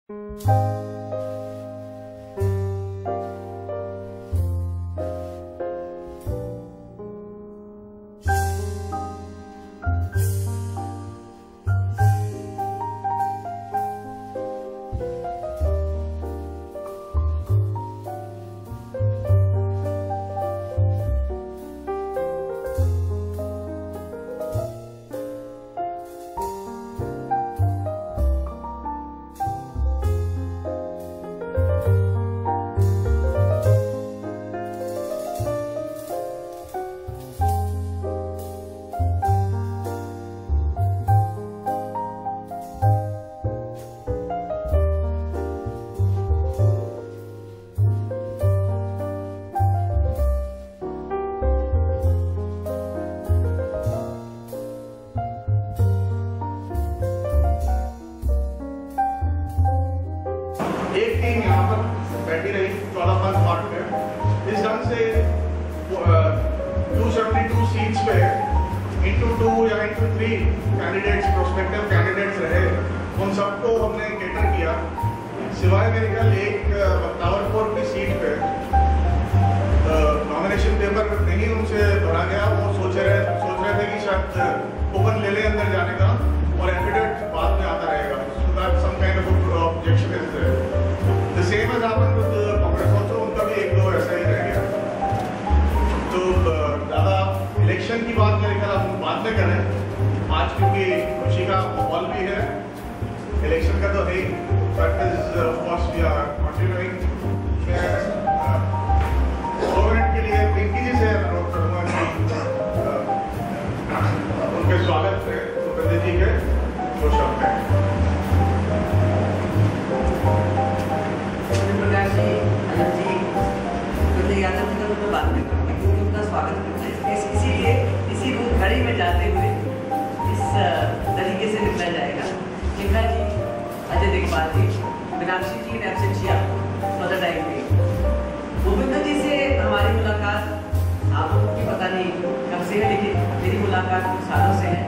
एक टीम यहाँ पर बैठी रही 14 पार्ट में। इस ढंग से 272 सीट्स पे इंटू 2 या इंटू 3 कैंडिडेट्स, प्रोस्पेक्टिव कैंडिडेट्स रहे, उन सबको हमने कैटर किया। सिवाय मेरे ख्याल एक बख्तावरपुर की सीट पे नॉमिनेशन पेपर नहीं उनसे भरा गया। वो सोच रहे थे कि शायद कूपन ले लें अंदर जाने का और एफिडेविट बाद में आता रहेगा। So that some kind of objection is there. The same has happened with Congress also. उनका भी एक दो ऐसा ही रह गया। तो ज़्यादा इलेक्शन की बात मेरे ख्याल हम बाद में करें आज, क्योंकि खुशी का माहौल भी है। इलेक्शन का तो है ही, but is of course we are continuing. 2 minute के लिए पिंकी जी से अनुरोध करूँगा कि उनके स्वागत से सुप्रदीप जी के दो शब्द हैं। प्रकाश जी, अनंत जी, गुरु यादव जी का तो बात नहीं करते, क्योंकि उनका स्वागत करते हैं। इसीलिए इसी घड़ी में जाते हुए इस तरीके से निकला जाएगा। लिखा जी, अजय दिग्पाल जी, मीनाक्षी जी, नैपसिया, मदर डाइंग, गोविंदा जी से हमारी मुलाकात आप लोगों की पता नहीं कब से है, लेकिन मेरी मुलाकात कुछ सालों से है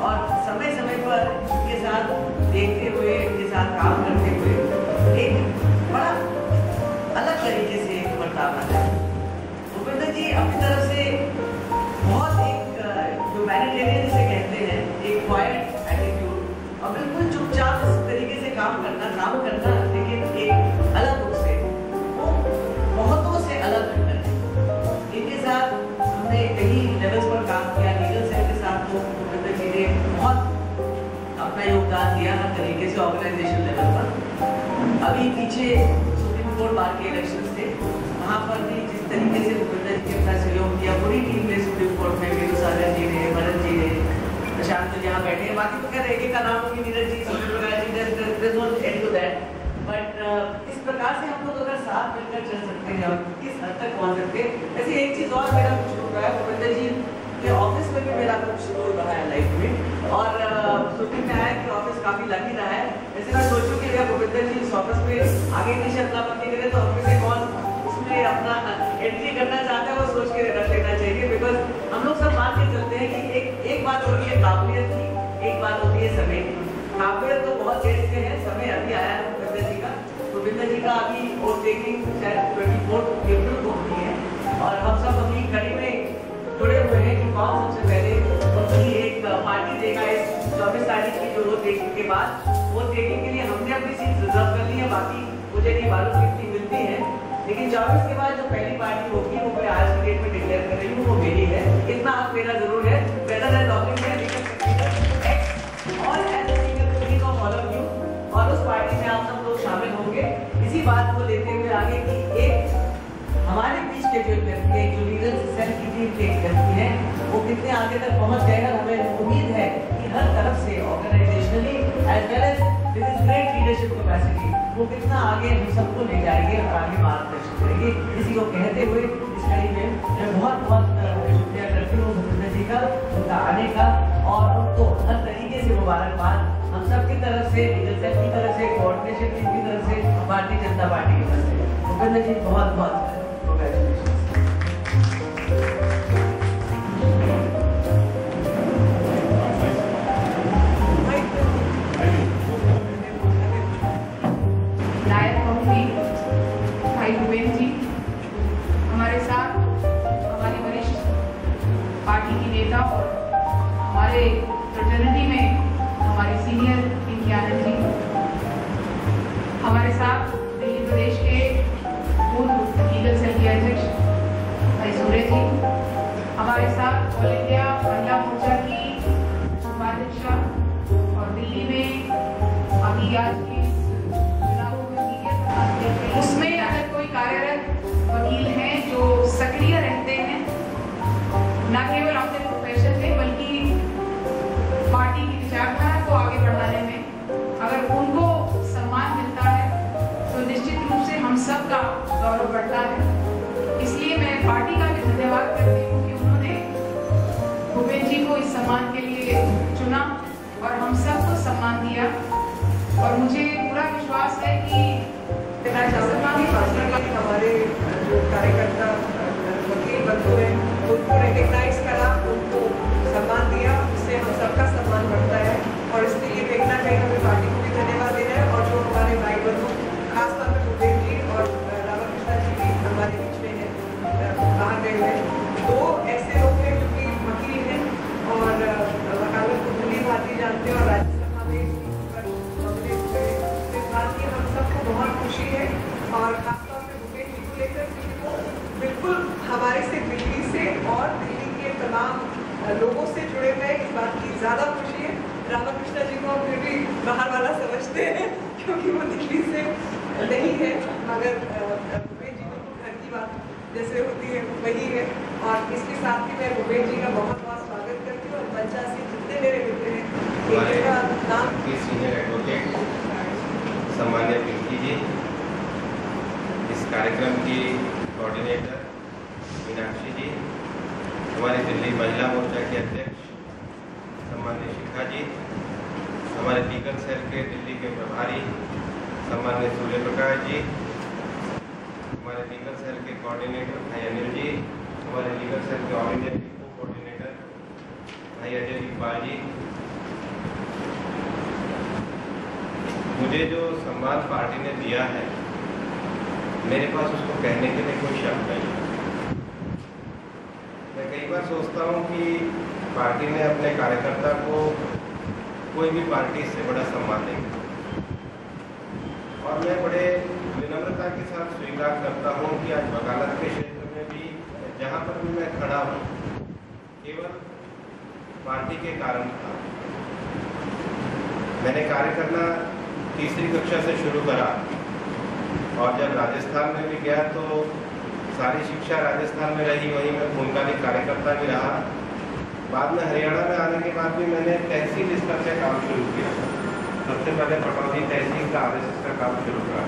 और समय समय पर इनके साथ देखते हुए, इनके साथ काम करते हुए एक बड़ा अलग तरीके से एक बर्ताव आता है। भूपेंद्र जी अपनी तरफ से बहुत एक जो मैनेजरियल से कहते हैं, एक क्वाइट एटीट्यूड और बिल्कुल चुपचाप इस तरीके से काम करना, लेकिन एक अलग रूप से वो बहुतों से अलग है। इनके साथ हमने कई लेवल्स पर काम किया। लीगल सेल के साथ तो भूपेंद्र जी ने बहुत अपना योगदान दिया हर तरीके से ऑर्गेनाइजेशन लेवल पर। अभी पीछे सुप्रीम कोर्ट बार के इलेक्शंस थे, वहाँ पर भी जिस तरीके से भूपेंद्र जी ने अपना सहयोग किया, पूरी टीम ने सुप्रीम कोर्ट में वीरू सागर जी ने, भरत जी ने, प्रशांत जी यहाँ बैठे हैं, बाकी तो खैर एक का नाम होगी, नीरज जी, सूर्यप्रकाश जी, there's no end to that। But इस प्रकार से हम लोग अगर साथ मिलकर चल सकते हैं और किस हद तक पहुँच सकते हैं। ऐसे एक चीज़ और मेरा कुछ हो रहा है, भूपेंद्र जी के ऑफिस में भी मेरा कुछ रोल रहा है लाइफ में, और सुनने में आया कि ऑफिस काफ़ी लगी रहा है। वैसे मैं सोचूं कि अगर भूपेंद्र जी इस ऑफिस में आगे पीछे अपना पत्नी करें तो अपने से कौन उसमें अपना एंट्री करना चाहता है वो सोच के रख लेना चाहिए। बिकॉज हम लोग सब मान के चलते हैं कि एक बात होती है काबिलियत की, एक बात होती है समय की। काबिलियत तो बहुत देर से है, समय अभी आया है भूपेंद्र जी का। भूपेंद्र जी का अभी वोट टेकिंग शायद 24 अप्रैल को होती है और हम सब अभी कड़ी में जुड़े हुए हैं कि कौन सबसे पहले अपनी एक पार्टी देगा। इस 24 तारीख की जो वोट टेकिंग के बाद, वोट टेकिंग के लिए हमने अपनी सीट रिजर्व कर ली है, बाकी मुझे नहीं मालूम कितनी मिलती है, लेकिन 24 के बाद जो पहली पार्टी होगी वो मैं आज की डेट में डिक्लेयर कर रही हूँ, वो मेरी है। इतना हक मेरा जरूर है, बेटर एज ऑफिस में और as a single clinic of all of you, और उस पार्टी में आप सब लोग शामिल होंगे। इसी बात को लेते हुए आगे की एक हमारे बीच के जो व्यक्ति है, जो लीगल सेल की टीम के व्यक्ति है, वो कितने आगे तक पहुंच गए हैं। हमें उम्मीद है कि हर तरफ से organisationally as well as with his great leadership capacity वो कितना आगे हम सबको ले जाएंगे और आगे मार्गदर्शन करेंगे। इसी को कहते हुए इस कड़ी में मैं बहुत शुक्रिया करती हूँ भूपेंद्र जी का, उनका आने का, और उनको हर तरीके से मुबारकबाद हम सब की तरफ से, लीगल सेल की तरफ से, कोऑर्डिनेशन टीम की तरफ से, भारतीय जनता पार्टी की तरफ से। भूपेंद्र जी बहुत बहुत congratulations। ऑल इंडिया महिला मोर्चा की उपाध्यक्षा और दिल्ली में अभी आज के चुनावों में मीडिया प्रभाग देख रहे हैं, उसमें अगर कोई कार्यरत वकील हैं जो सक्रिय रहते हैं न केवल अपने प्रोफेशन में बल्कि पार्टी की विचारधारा को आगे बढ़ाने में, अगर उनको सम्मान मिलता है तो निश्चित रूप से हम सब का गौरव बढ़ता है। इसलिए मैं पार्टी का भी धन्यवाद करती हूँ कि उन्होंने भूपेंद्र जी को इस सम्मान के लिए चुना और हम सबको सम्मान दिया। और मुझे पूरा विश्वास है कि हमारे जो कार्यकर्ता वकील बंधु हैं उनको रिकग्नाइज करा, उनको सम्मान दिया, उससे हम सबका सम्मान बढ़ता है और इसके लिए कहीं ना कहीं हमें पार्टी को भी धन्यवाद देना है। और जो हमारे भाई बंधु खासतौर पर भूपेंद्र जी और राधाकृष्णा जी भी हमारे बीच में है, बाहर गए हुए दो ऐसे लोग हैं जो कि वकील हैं और वकालत को भली भांति जानते हैं और राज्यसभा में इस बात की हम सबको बहुत खुशी है। और खासतौर पर भूपेंद्र जी को लेकर क्योंकि वो बिल्कुल हमारे से दिल्ली से और दिल्ली के तमाम लोगों से जुड़े हुए हैं, इस बात की ज़्यादा खुशी है। राधाकृष्णा जी को हम फिर भी बाहर वाला समझते हैं क्योंकि वो दिल्ली से नहीं है, मगर भूपेंद्र जी को घर की बात जैसे होती है वही है। और इसके साथ ही मैं भूपेंद्र जी का बहुत बहुत स्वागत करती हूँ और मंचा से जितने मेरे मित्र हैं नाम सीनियर एडवोकेट सामान्य पिंकी जी, इस कार्यक्रम की कोऑर्डिनेटर मीनाक्षी जी, हमारे दिल्ली महिला मोर्चा के अध्यक्ष सम्मान्य शिखा जी, हमारे लीगल सेल के दिल्ली के प्रभारी सम्मान्य सूर्य प्रकाश जी, हमारे लीगल सेल के कोऑर्डिनेटर भाई अनिल जी, हमारे लीगल सेल के ऑल इंडिया को कोऑर्डिनेटर भाई अजय इकबाल जी। मुझे जो सम्मान पार्टी ने दिया है, मेरे पास उसको कहने के लिए कोई शब्द नहीं है। मैं कई बार सोचता हूँ कि पार्टी ने अपने कार्यकर्ता को कोई भी पार्टी इससे बड़ा सम्मान नहीं दिया। और मैं बड़े विनम्रता के साथ स्वीकार करता हूँ कि आज वकालत के क्षेत्र में भी जहाँ पर भी मैं खड़ा हूँ केवल पार्टी के कारण था। मैंने कार्य करना तीसरी कक्षा से शुरू करा और जब राजस्थान में भी गया तो सारी शिक्षा राजस्थान में रही, वहीं मैं पूर्णकालिक कार्यकर्ता भी रहा। बाद में हरियाणा में आने के बाद भी मैंने तहसील स्तर से काम शुरू किया। सबसे पहले पटौदी तहसील का RSS का काम शुरू करा।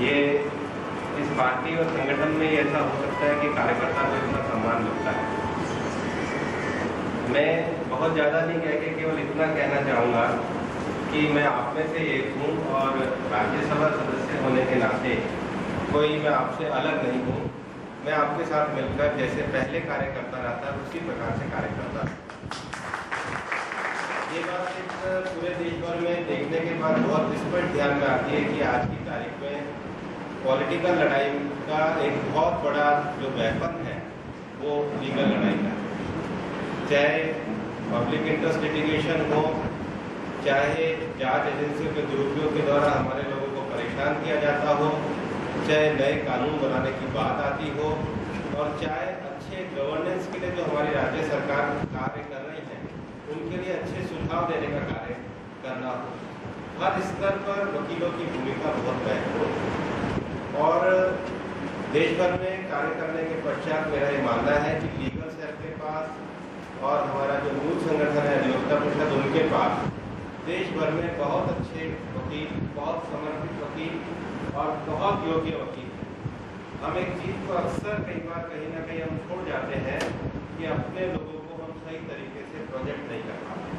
ये इस पार्टी और संगठन में ऐसा हो सकता है कि कार्यकर्ता को इतना सम्मान मिलता है। मैं बहुत ज़्यादा नहीं कह के केवल इतना कहना चाहूँगा कि मैं आप में से एक हूँ और राज्यसभा सदस्य होने के नाते कोई मैं आपसे अलग नहीं हूँ। मैं आपके साथ मिलकर जैसे पहले कार्य करता रहा था उसी प्रकार से कार्य करता। ये बात एक पूरे देश भर में देखने के बाद बहुत स्पष्ट ध्यान में आती है कि आज की तारीख में पॉलिटिकल लड़ाई का एक बहुत बड़ा जो वेपन है वो लीगल लड़ाई का, चाहे पब्लिक इंटरेस्ट लिटिगेशन हो, चाहे जांच एजेंसियों के दुरुपयोग के द्वारा हमारे लोगों को परेशान किया जाता हो, चाहे नए कानून बनाने की बात आती हो, और चाहे अच्छे गवर्नेंस के लिए जो हमारी राज्य सरकार कार्य कर रही है उनके लिए अच्छे सुझाव देने का कार्य करना हो। हर स्तर पर वकीलों की भूमिका बहुत महत्वपूर्ण है और देश भर में कार्य करने के पश्चात मेरा ये मानना है कि लीगल सेल के पास और हमारा जो मूल संगठन है अधिवक्ता परिषद, उनके पास देश भर में बहुत अच्छे वकील, बहुत समर्पित वकील और बहुत योग्य वकील हैं। हम एक चीज़ को अक्सर कई बार कहीं ना कहीं हम छोड़ जाते हैं कि अपने लोगों को हम सही तरीके से प्रोजेक्ट नहीं कर पाते।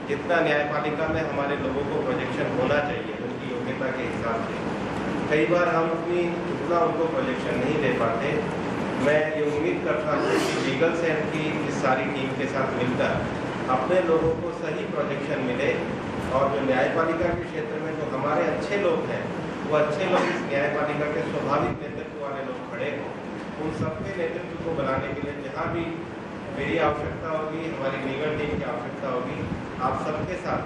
जितना न्यायपालिका में हमारे लोगों को प्रोजेक्शन होना चाहिए उनकी योग्यता के हिसाब से, कई बार हम अपनी उतना उनको प्रोजेक्शन नहीं दे पाते। मैं ये उम्मीद करता हूँ कि लीगल सेल की इस सारी टीम के साथ मिलकर अपने लोगों को सही प्रोजेक्शन मिले और जो न्यायपालिका के क्षेत्र में जो हमारे अच्छे लोग हैं वो अच्छे लोग इस न्यायपालिका के स्वाभाविक नेतृत्व वाले लोग खड़े हों। उन सबके नेतृत्व को बनाने के लिए जहाँ भी मेरी आवश्यकता होगी, हमारी लीगल टीम की आवश्यकता होगी, आप सबके साथ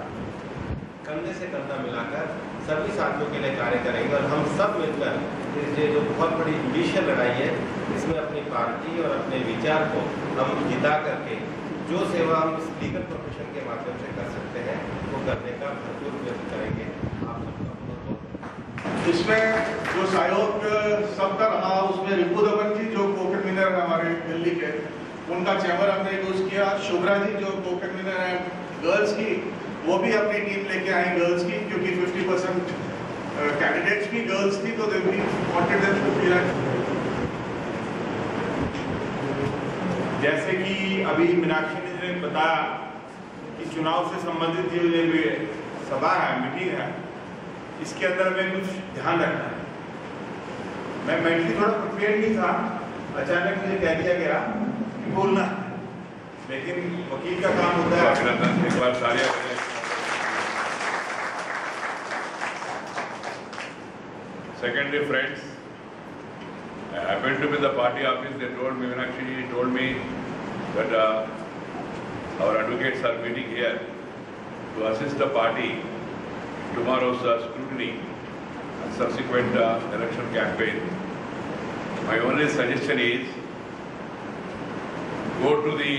कंधे से कंधा मिलाकर सभी साथियों के लिए कार्य करेंगे और हम सब मिलकर इस जो बहुत बड़ी जुडिशियल लड़ाई है इस उसमें अपनी पार्टी और अपने विचार को हम जिता करके जो सेवा हम इस लीगल प्रोफेशन के माध्यम से कर सकते हैं वो करने का भरपूर प्रयत्न करेंगे। आप सबका बहुत इसमें जो सहयोग सबका रहा उसमें रिपु दमन जी जो को कन्वीनर है हमारे दिल्ली के, उनका चैम्बर हमने यूज किया। शुभ्रा जी जो को कन्वीनर है गर्ल्स की, वो भी अपनी टीम लेके आई गर्ल्स की, क्योंकि 50% कैंडिडेट्स भी गर्ल्स थी, तो दे भी वांटेड देम टू बी। जैसे कि अभी मीनाक्षी ने बताया कि चुनाव से संबंधित जो सभा है, मीटिंग है, इसके अंदर में कुछ ध्यान रखना है। मैं मेंटली थोड़ा प्रिपेयर नहीं था, अचानक मुझे कह दिया गया कि बोलना है, लेकिन वकील का काम होता है। अभिनंदन, एक बार तालियां करें। Secondly, friends, I happened to be in the party office. They told me, Meenakshi told me that our advocates are meeting here to assist the party tomorrow's scrutiny and subsequent election campaign. My only suggestion is go to the